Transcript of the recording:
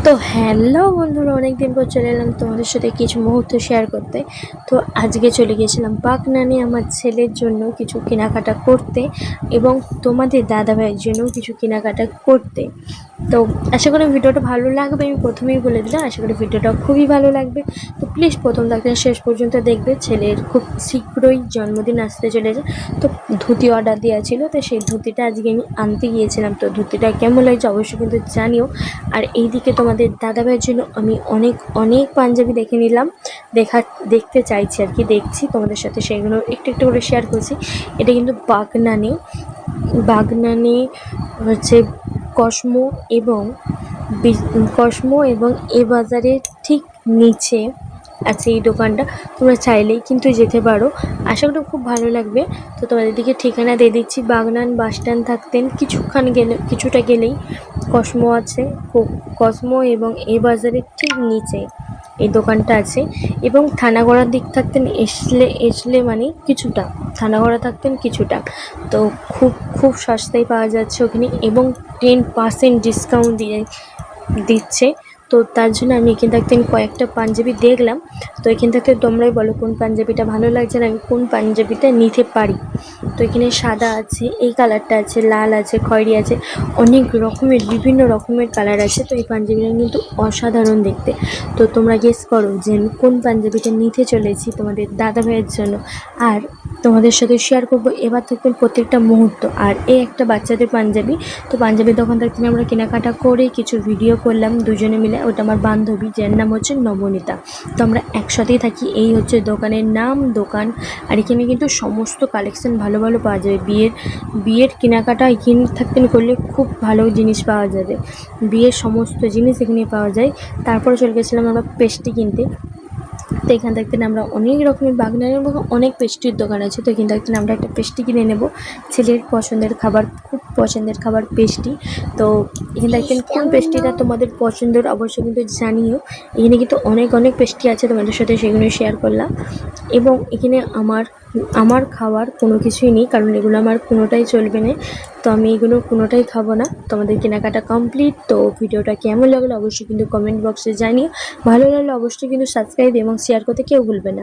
তো হ্যালো বন্ধুরা, অনেকদিন পর চলে এলাম তোমাদের সাথে কিছু মুহূর্ত শেয়ার করতে। তো আজকে চলে গিয়েছিলাম বাগনানে আমার ছেলের জন্য কিছু কেনাকাটা করতে এবং তোমাদের দাদাভাইয়ের জন্যও কিছু কেনাকাটা করতে। তো আশা করি ভিডিওটা ভালো লাগবে। আমি প্রথমেই বলে দিলাম আশা করি ভিডিওটা খুবই ভালো লাগবে। তো প্লিজ প্রথম থেকে শেষ পর্যন্ত দেখবে। ছেলের খুব শীঘ্রই জন্মদিন আসতে চলেছে, তো ধুতি অর্ডার দেওয়া ছিল, তো সেই ধুতিটা আজকে আমি আনতে গিয়েছিলাম। তো ধুতিটা কেমন লাগছে অবশ্যই কিন্তু জানিও। আর এইদিকে তোমাদের দাদাভাইয়ের জন্য আমি অনেক অনেক পাঞ্জাবি দেখে নিলাম, দেখতে চাইছি আর কি, দেখছি তোমাদের সাথে সেগুলো একটু একটু করে শেয়ার করছি। এটা কিন্তু বাগনানে হচ্ছে কসমো এবং এ বাজারের ঠিক নিচে আছে এই দোকানটা। তোমরা চাইলেই কিন্তু যেতে পারো, আশা করি খুব ভালো লাগবে। তো তোমাদের দিকে ঠিকানা দিয়ে দিচ্ছি। বাগনান বাস স্ট্যান্ড থাকতেন কিছুটা গেলেই কসমো আছে। কসমো এবং এ বাজারের ঠিক নিচে এই দোকানটা আছে। এবং থানাগড়ার দিক থাকতেন এসলে মানে কিছুটা, থানাগড়া থাকতেন কিছুটা। তো খুব খুব সস্তায় পাওয়া যাচ্ছে ওখানে এবং 10% ডিসকাউন্ট দিচ্ছে। তো তার জন্য আমি এখান থাকতে কয়েকটা পাঞ্জাবি দেখলাম। তো এখান থাকতে তোমরাই বলো কোন পাঞ্জাবিটা ভালো লাগছে না আমি কোন পাঞ্জাবিটা নিতে পারি। তো এখানে সাদা আছে, এই কালারটা আছে, লাল আছে, খয়েরি আছে, অনেক রকমের বিভিন্ন রকমের কালার আছে। তো এই পাঞ্জাবিটা কিন্তু অসাধারণ দেখতে। তো তোমরা গেস করো যে আমি কোন পাঞ্জাবিটা নিতে চলেছি তোমাদের দাদা ভাইয়ের জন্য। আর তোমাদের সাথে শেয়ার করবো এবার থাকবেন প্রত্যেকটা মুহূর্ত। আর এই একটা বাচ্চাদের পাঞ্জাবি, তো পাঞ্জাবির দোকান থেকে আমরা কেনাকাটা করে কিছু ভিডিও করলাম দুজনে মিলে। ওটা আমার বান্ধবী, যার নাম হচ্ছে নবনীতা। তো আমরা একসাথেই থাকি। এই হচ্ছে দোকানের নাম, দোকান। আর এখানে কিন্তু সমস্ত কালেকশন ভালো ভালো পাওয়া যাবে। বিয়ের কেনাকাটা এখানে থাকতেন করলে খুব ভালো জিনিস পাওয়া যাবে। বিয়ের সমস্ত জিনিস এখানে পাওয়া যায়। তারপরে চলে গেছিলাম আমরা পেস্ট্রি কিনতে। তো এখান থেকে আমরা অনেক রকমের বাগনানের অনেক পেস্ট্রির দোকান আছে। তো এখান থেকে আমরা একটা পেস্ট্রি কিনে নেব। ছেলের পছন্দের খাবার, খুব পছন্দের খাবার পেস্ট্রি। তো এখান থেকে কোন পেস্ট্রিটা তোমাদের পছন্দের অবশ্যই কিন্তু জানিও। এখানে কিন্তু অনেক অনেক পেস্ট্রি আছে, তোমাদের সাথে সেগুলো শেয়ার করলাম। এবং এখানে আমার খাওয়ার কোনো কিছুই নেই, কারণ এগুলো আমার কোনোটাই চলবে না। তো আমি এগুলো কোনোটাই খাবো না। তোমাদের কেনাকাটা কমপ্লিট। তো ভিডিওটা কেমন লাগলো অবশ্যই কিন্তু কমেন্ট বক্সে জানিও। ভালো লাগলে অবশ্যই কিন্তু সাবস্ক্রাইব এবং শেয়ার করতে কেউ ভুলবে না।